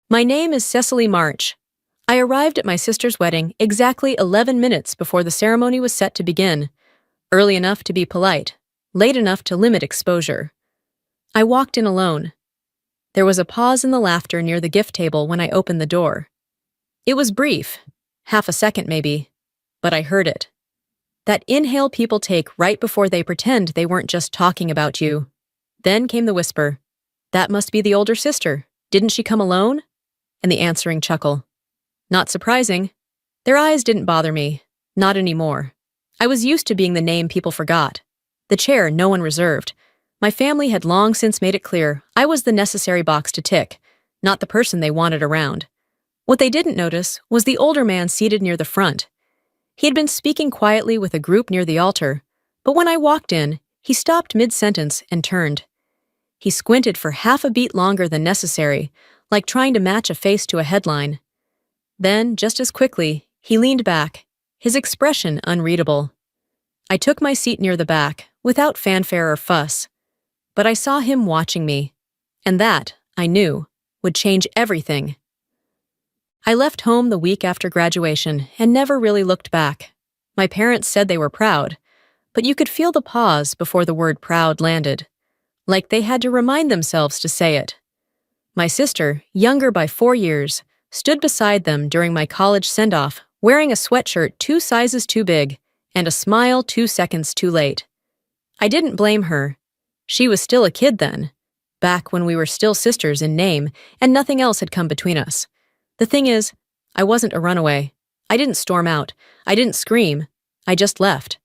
My name is Cecily March. I arrived at my sister's wedding exactly 11 minutes before the ceremony was set to begin, early enough to be polite, late enough to limit exposure. I walked in alone. There was a pause in the laughter near the gift table when I opened the door. It was brief, half a second maybe, but I heard it. That inhale people take right before they pretend they weren't just talking about you. Then came the whisper, "That must be the older sister. Didn't she come alone?" And the answering chuckle. Not surprising. Their eyes didn't bother me. Not anymore. I was used to being the name people forgot. The chair no one reserved. My family had long since made it clear I was the necessary box to tick, not the person they wanted around. What they didn't notice was the older man seated near the front. He had been speaking quietly with a group near the altar, but when I walked in, he stopped mid-sentence and turned. He squinted for half a beat longer than necessary, like trying to match a face to a headline. Then, just as quickly, he leaned back, his expression unreadable. I took my seat near the back, without fanfare or fuss. But I saw him watching me, and that, I knew, would change everything. I left home the week after graduation and never really looked back. My parents said they were proud, but you could feel the pause before the word proud landed, like they had to remind themselves to say it. My sister, younger by 4 years, stood beside them during my college send-off, wearing a sweatshirt 2 sizes too big and a smile 2 seconds too late. I didn't blame her. She was still a kid then, back when we were still sisters in name and nothing else had come between us. The thing is, I wasn't a runaway. I didn't storm out. I didn't scream. I just left.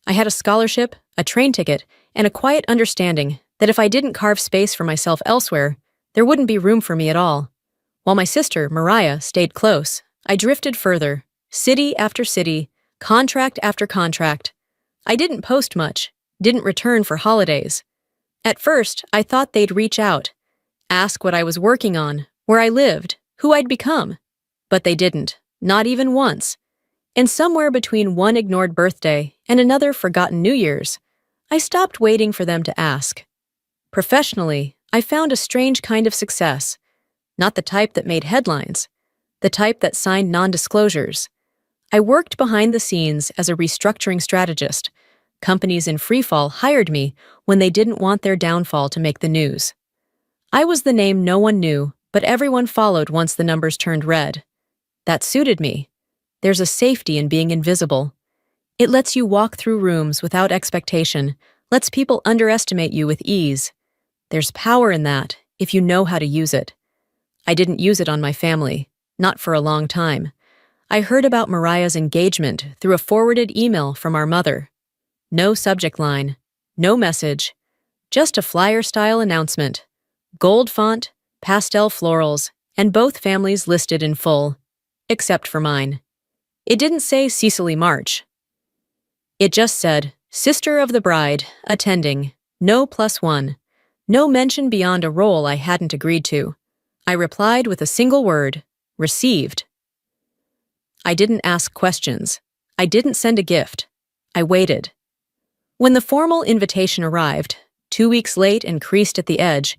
I had a scholarship, a train ticket, and a quiet understanding that if I didn't carve space for myself elsewhere, there wouldn't be room for me at all. While my sister, Mariah, stayed close, I drifted further, city after city, contract after contract. I didn't post much, didn't return for holidays. At first, I thought they'd reach out, ask what I was working on, where I lived, who I'd become. But they didn't, not even once. And somewhere between one ignored birthday and another forgotten New Year's, I stopped waiting for them to ask. Professionally, I found a strange kind of success, not the type that made headlines, the type that signed non-disclosures. I worked behind the scenes as a restructuring strategist. Companies in freefall hired me when they didn't want their downfall to make the news. I was the name no one knew, but everyone followed once the numbers turned red. That suited me. There's a safety in being invisible. It lets you walk through rooms without expectation, lets people underestimate you with ease. There's power in that, if you know how to use it. I didn't use it on my family, not for a long time. I heard about Mariah's engagement through a forwarded email from our mother. No subject line, no message, just a flyer-style announcement. Gold font, pastel florals, and both families listed in full, except for mine. It didn't say Cecily March. It just said, Sister of the Bride, attending, no +1. No mention beyond a role I hadn't agreed to. I replied with a single word, received. I didn't ask questions. I didn't send a gift. I waited. When the formal invitation arrived, 2 weeks late and creased at the edge,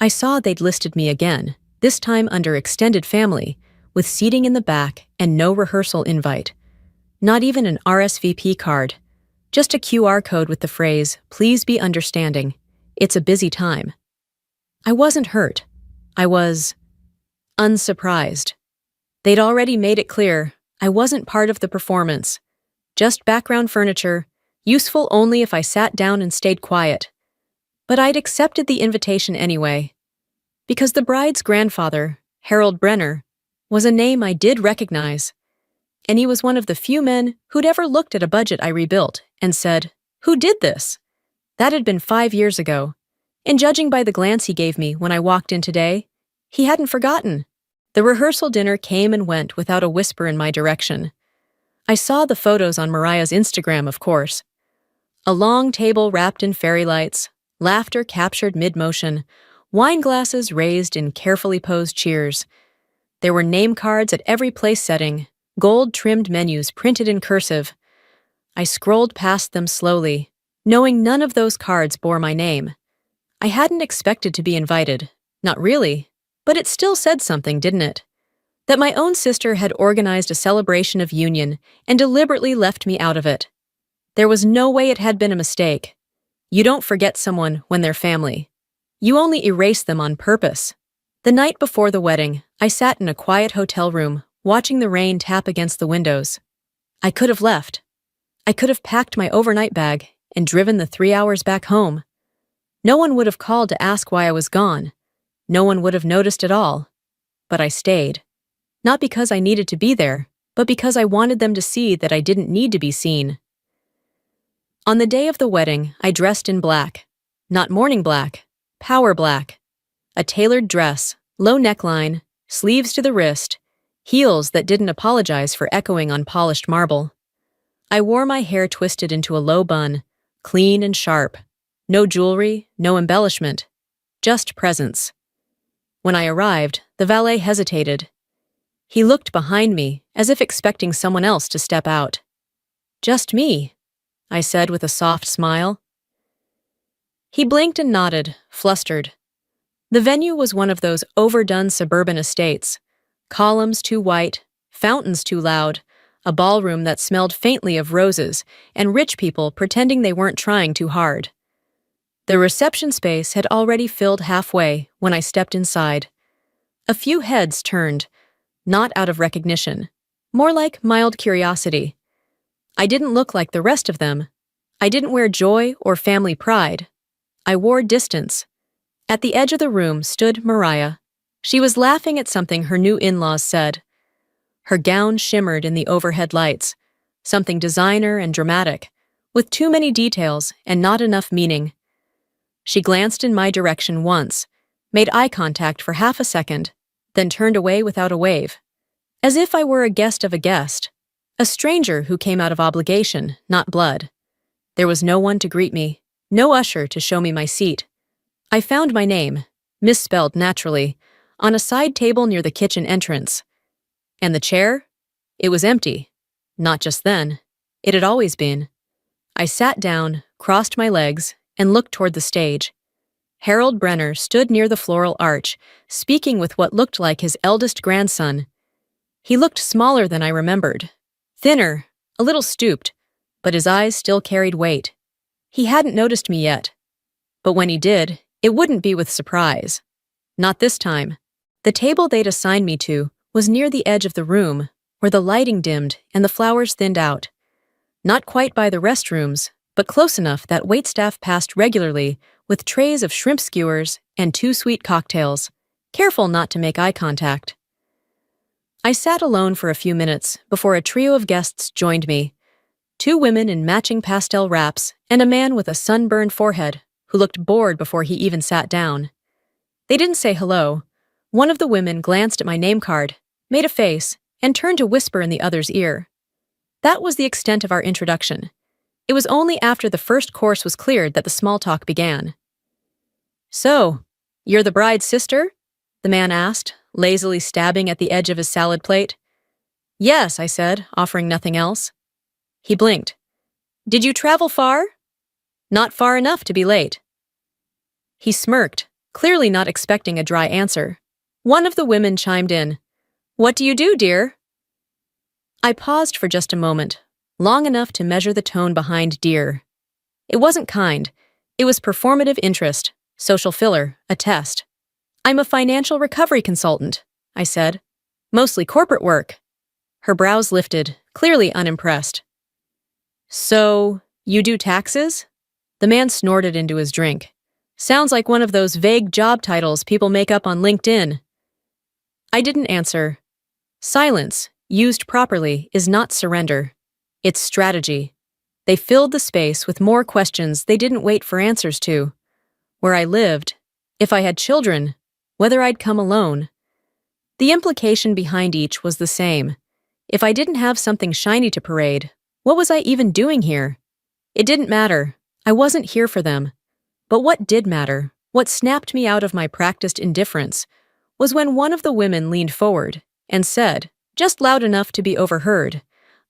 I saw they'd listed me again, this time under extended family, with seating in the back and no rehearsal invite. Not even an RSVP card. Just a QR code with the phrase, "Please be understanding. It's a busy time." I wasn't hurt. I was unsurprised. They'd already made it clear I wasn't part of the performance. Just background furniture, useful only if I sat down and stayed quiet. But I'd accepted the invitation anyway, because the bride's grandfather, Harold Brenner, was a name I did recognize. And he was one of the few men who'd ever looked at a budget I rebuilt and said, "Who did this?" That had been 5 years ago, and judging by the glance he gave me when I walked in today, he hadn't forgotten. The rehearsal dinner came and went without a whisper in my direction. I saw the photos on Mariah's Instagram, of course. A long table wrapped in fairy lights, laughter captured mid-motion, wine glasses raised in carefully posed cheers. There were name cards at every place setting, gold-trimmed menus printed in cursive. I scrolled past them slowly, knowing none of those cards bore my name. I hadn't expected to be invited. Not really. But it still said something, didn't it? That my own sister had organized a celebration of union and deliberately left me out of it. There was no way it had been a mistake. You don't forget someone when they're family. You only erase them on purpose. The night before the wedding, I sat in a quiet hotel room, watching the rain tap against the windows. I could have left. I could have packed my overnight bag and driven the 3 hours back home. No one would have called to ask why I was gone. No one would have noticed at all. But I stayed. Not because I needed to be there, but because I wanted them to see that I didn't need to be seen. On the day of the wedding, I dressed in black. Not morning black, power black. A tailored dress, low neckline, sleeves to the wrist, heels that didn't apologize for echoing on polished marble. I wore my hair twisted into a low bun, clean and sharp. No jewelry, no embellishment, just presence. When I arrived, the valet hesitated. He looked behind me, as if expecting someone else to step out. "Just me," I said with a soft smile. He blinked and nodded, flustered. The venue was one of those overdone suburban estates. Columns too white, fountains too loud, a ballroom that smelled faintly of roses, and rich people pretending they weren't trying too hard. The reception space had already filled halfway when I stepped inside. A few heads turned, not out of recognition, more like mild curiosity. I didn't look like the rest of them. I didn't wear joy or family pride. I wore distance. At the edge of the room stood Mariah. She was laughing at something her new in-laws said. Her gown shimmered in the overhead lights, something designer and dramatic, with too many details and not enough meaning. She glanced in my direction once, made eye contact for half a second, then turned away without a wave, as if I were a guest of a guest, a stranger who came out of obligation, not blood. There was no one to greet me, no usher to show me my seat. I found my name, misspelled naturally, on a side table near the kitchen entrance. And the chair? It was empty. Not just then. It had always been. I sat down, crossed my legs, and looked toward the stage. Harold Brenner stood near the floral arch, speaking with what looked like his eldest grandson. He looked smaller than I remembered. Thinner, a little stooped, but his eyes still carried weight. He hadn't noticed me yet. But when he did, it wouldn't be with surprise. Not this time. The table they'd assigned me to was near the edge of the room, where the lighting dimmed and the flowers thinned out. Not quite by the restrooms, but close enough that waitstaff passed regularly with trays of shrimp skewers and 2 sweet cocktails, careful not to make eye contact. I sat alone for a few minutes before a trio of guests joined me. 2 women in matching pastel wraps and a man with a sunburned forehead who looked bored before he even sat down. They didn't say hello. One of the women glanced at my name card, made a face, and turned to whisper in the other's ear. That was the extent of our introduction. It was only after the first course was cleared that the small talk began. "So, you're the bride's sister?" the man asked, lazily stabbing at the edge of his salad plate. "Yes," I said, offering nothing else. He blinked. "Did you travel far?" "Not far enough to be late." He smirked, clearly not expecting a dry answer. One of the women chimed in. "What do you do, dear?" I paused for just a moment, long enough to measure the tone behind dear. It wasn't kind. It was performative interest, social filler, a test. "I'm a financial recovery consultant," I said. "Mostly corporate work." Her brows lifted, clearly unimpressed. "So, you do taxes?" The man snorted into his drink. "Sounds like one of those vague job titles people make up on LinkedIn." I didn't answer. Silence, used properly, is not surrender. It's strategy. They filled the space with more questions they didn't wait for answers to. Where I lived, if I had children, whether I'd come alone. The implication behind each was the same. If I didn't have something shiny to parade, what was I even doing here? It didn't matter. I wasn't here for them. But what did matter, what snapped me out of my practiced indifference, was when one of the women leaned forward and said, just loud enough to be overheard,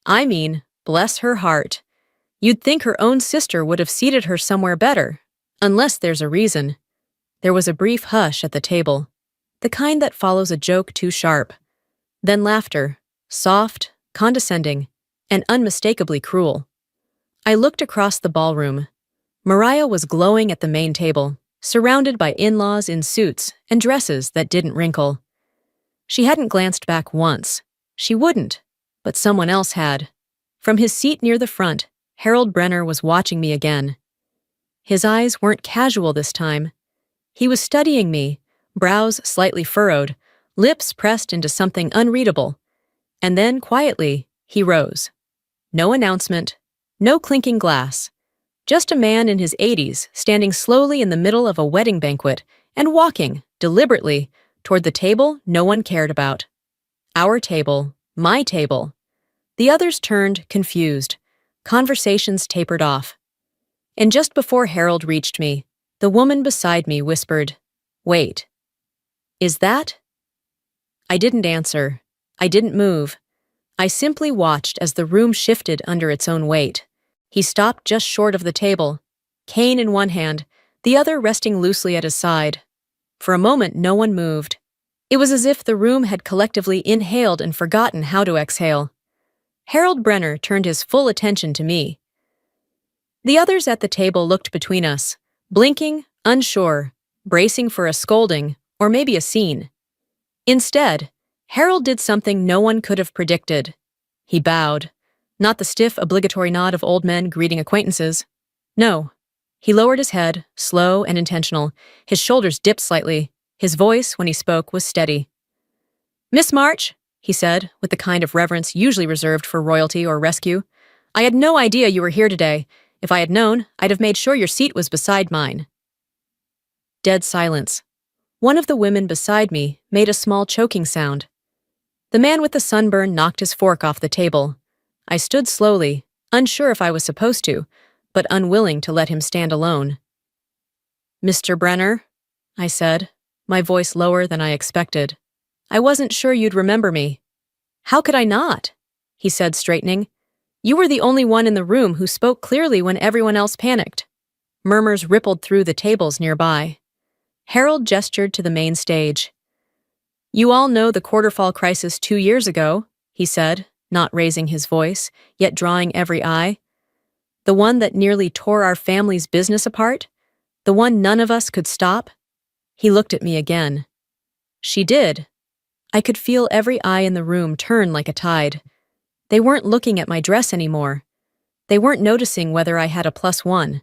I mean, bless her heart. You'd think her own sister would have seated her somewhere better, unless there's a reason. There was a brief hush at the table. the kind that follows a joke too sharp. Then laughter, soft, condescending, and unmistakably cruel. I looked across the ballroom. Mariah was glowing at the main table, surrounded by in-laws in suits and dresses that didn't wrinkle. She hadn't glanced back once. She wouldn't, but someone else had. From his seat near the front, Harold Brenner was watching me again. His eyes weren't casual this time. He was studying me, brows slightly furrowed, lips pressed into something unreadable. And then, quietly, he rose. No announcement, no clinking glass. Just a man in his 80s standing slowly in the middle of a wedding banquet and walking, deliberately, toward the table no one cared about. Our table, my table. The others turned, confused. Conversations tapered off. And just before Harold reached me, the woman beside me whispered, "Wait. Is that?" I didn't answer. I didn't move. I simply watched as the room shifted under its own weight. He stopped just short of the table, cane in one hand, the other resting loosely at his side. For a moment, no one moved. It was as if the room had collectively inhaled and forgotten how to exhale. Harold Brenner turned his full attention to me. The others at the table looked between us, blinking, unsure, bracing for a scolding or maybe a scene. Instead, Harold did something no one could have predicted. He bowed. Not the stiff, obligatory nod of old men greeting acquaintances. No. He lowered his head, slow and intentional. His shoulders dipped slightly. His voice, when he spoke, was steady. "Miss March," he said, with the kind of reverence usually reserved for royalty or rescue, "I had no idea you were here today. If I had known, I'd have made sure your seat was beside mine." Dead silence. One of the women beside me made a small choking sound. The man with the sunburn knocked his fork off the table. I stood slowly, unsure if I was supposed to, but unwilling to let him stand alone. "Mr. Brenner," I said, my voice lower than I expected. "I wasn't sure you'd remember me." "How could I not?" he said, straightening. "You were the only one in the room who spoke clearly when everyone else panicked." Murmurs rippled through the tables nearby. Harold gestured to the main stage. "You all know the quarterfall crisis 2 years ago," he said, not raising his voice, yet drawing every eye. "The one that nearly tore our family's business apart? The one none of us could stop?" He looked at me again. She did. I could feel every eye in the room turn like a tide. They weren't looking at my dress anymore. They weren't noticing whether I had a +1.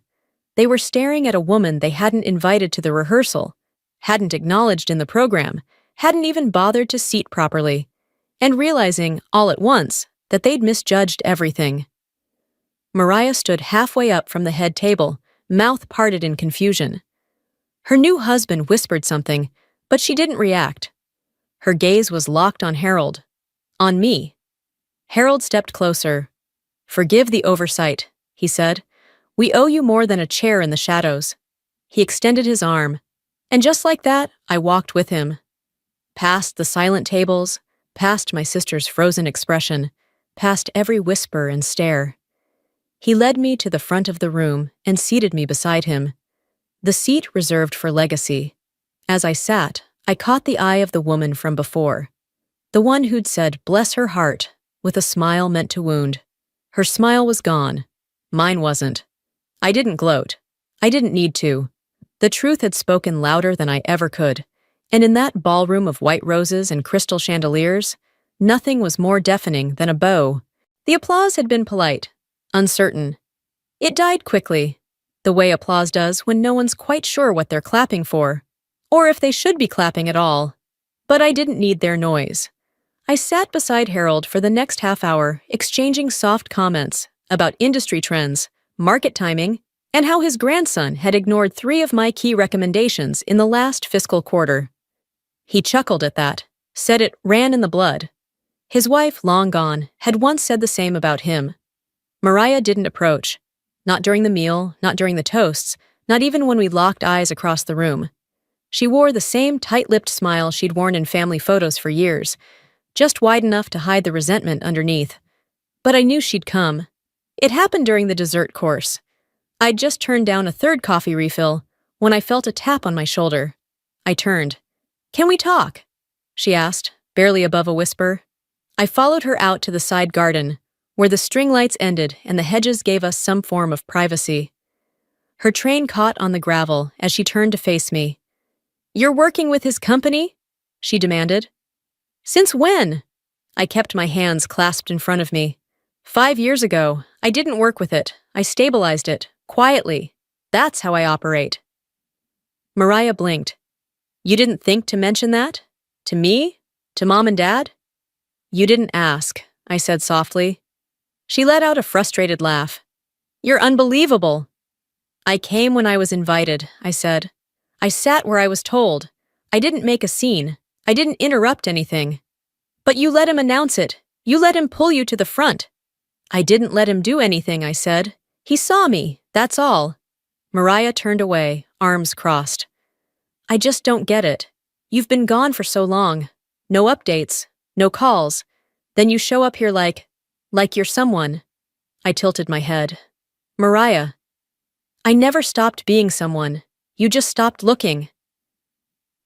They were staring at a woman they hadn't invited to the rehearsal, hadn't acknowledged in the program, hadn't even bothered to seat properly, and realizing, all at once, that they'd misjudged everything. Mariah stood halfway up from the head table, mouth parted in confusion. Her new husband whispered something, but she didn't react. Her gaze was locked on Harold. On me. Harold stepped closer. "Forgive the oversight," he said. "We owe you more than a chair in the shadows." He extended his arm, and just like that, I walked with him. Past the silent tables, past my sister's frozen expression, past every whisper and stare. He led me to the front of the room and seated me beside him. The seat reserved for legacy. As I sat, I caught the eye of the woman from before. The one who'd said, "Bless her heart," with a smile meant to wound. Her smile was gone. Mine wasn't. I didn't gloat. I didn't need to. The truth had spoken louder than I ever could. And in that ballroom of white roses and crystal chandeliers, nothing was more deafening than a bow. The applause had been polite, uncertain. It died quickly, the way applause does when no one's quite sure what they're clapping for, or if they should be clapping at all. But I didn't need their noise. I sat beside Harold for the next half hour, exchanging soft comments about industry trends, market timing, and how his grandson had ignored 3 of my key recommendations in the last fiscal quarter. He chuckled at that, said it ran in the blood. His wife, long gone, had once said the same about him. Mariah didn't approach. Not during the meal, not during the toasts, not even when we locked eyes across the room. She wore the same tight-lipped smile she'd worn in family photos for years, just wide enough to hide the resentment underneath. But I knew she'd come. It happened during the dessert course. I'd just turned down a 3rd coffee refill when I felt a tap on my shoulder. I turned. "Can we talk?" she asked, barely above a whisper. I followed her out to the side garden, where the string lights ended and the hedges gave us some form of privacy. Her train caught on the gravel as she turned to face me. "You're working with his company?" she demanded. "Since when?" I kept my hands clasped in front of me. 5 years ago, I didn't work with it. I stabilized it, quietly. That's how I operate. Mariah blinked. "You didn't think to mention that? To me? To Mom and Dad?" "You didn't ask," I said softly. She let out a frustrated laugh. "You're unbelievable." "I came when I was invited," I said. "I sat where I was told. I didn't make a scene. I didn't interrupt anything. But you let him announce it. You let him pull you to the front." "I didn't let him do anything," I said. "He saw me, that's all." Mariah turned away, arms crossed. "I just don't get it. You've been gone for so long. No updates, no calls. Then you show up here like you're someone." I tilted my head. "Mariah, I never stopped being someone. You just stopped looking."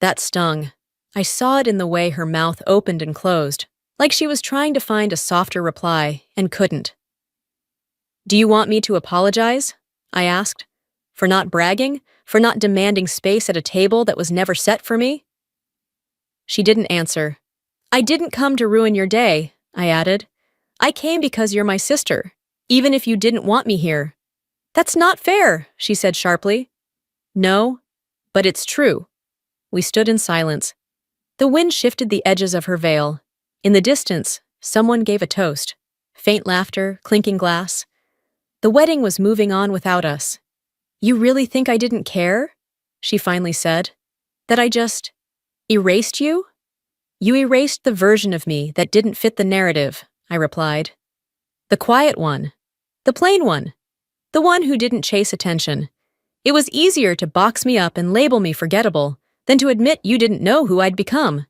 That stung. I saw it in the way her mouth opened and closed, like she was trying to find a softer reply and couldn't. "Do you want me to apologize?" I asked. "For not bragging? For not demanding space at a table that was never set for me?" She didn't answer. "I didn't come to ruin your day," I added. "I came because you're my sister, even if you didn't want me here." "That's not fair," she said sharply. "No, but it's true." We stood in silence. The wind shifted the edges of her veil. In the distance, someone gave a toast. Faint laughter, clinking glass. The wedding was moving on without us. "You really think I didn't care?" she finally said. "That I just erased you?" "You erased the version of me that didn't fit the narrative," I replied. "The quiet one. The plain one. The one who didn't chase attention. It was easier to box me up and label me forgettable than to admit you didn't know who I'd become."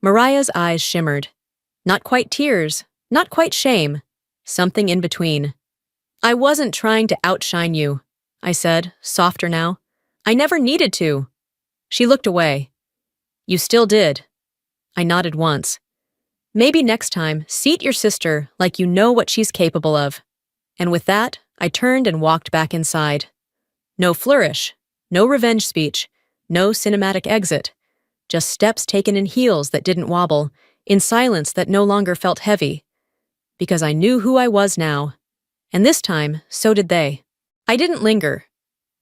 Mariah's eyes shimmered. Not quite tears, not quite shame. Something in between. "I wasn't trying to outshine you," I said, softer now. "I never needed to." She looked away. "You still did." I nodded once. "Maybe next time, seat your sister like you know what she's capable of." And with that, I turned and walked back inside. No flourish, no revenge speech, no cinematic exit. Just steps taken in heels that didn't wobble, in silence that no longer felt heavy. Because I knew who I was now. And this time, so did they. I didn't linger.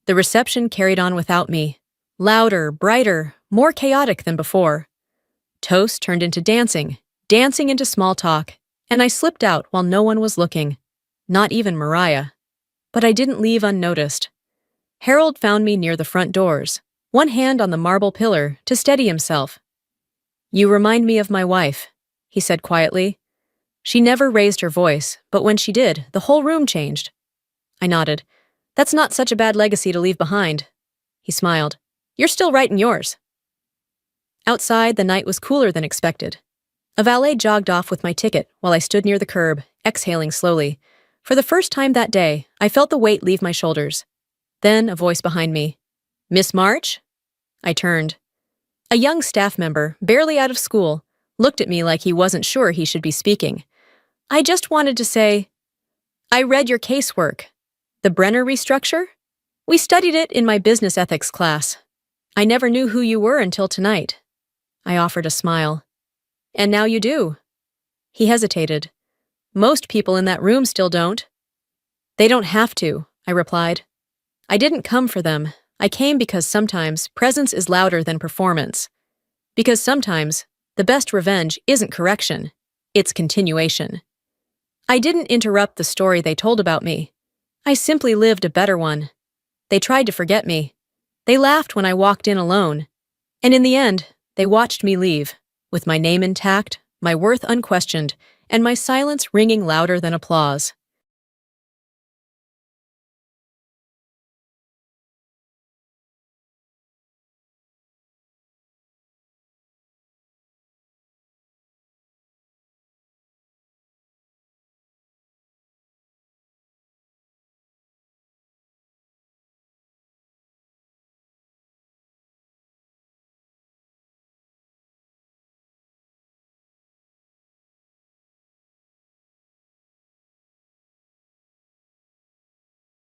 The reception carried on without me. Louder, brighter, more chaotic than before. Toast turned into dancing, dancing into small talk, and I slipped out while no one was looking. Not even Mariah. But I didn't leave unnoticed. Harold found me near the front doors, one hand on the marble pillar to steady himself. "You remind me of my wife," he said quietly. She never raised her voice, but when she did, the whole room changed. I nodded. "That's not such a bad legacy to leave behind." He smiled. "You're still writing yours." Outside, the night was cooler than expected. A valet jogged off with my ticket while I stood near the curb, exhaling slowly. For the first time that day, I felt the weight leave my shoulders. Then a voice behind me. "Miss March?" I turned. A young staff member, barely out of school, looked at me like he wasn't sure he should be speaking. I just wanted to say, "I read your casework. The Brenner restructure? We studied it in my business ethics class. I never knew who you were until tonight." I offered a smile. "And now you do." He hesitated. "Most people in that room still don't." "They don't have to," I replied. "I didn't come for them. I came because sometimes presence is louder than performance. Because sometimes the best revenge isn't correction, it's continuation." I didn't interrupt the story they told about me. I simply lived a better one. They tried to forget me. They laughed when I walked in alone. And in the end, they watched me leave, with my name intact, my worth unquestioned, and my silence ringing louder than applause.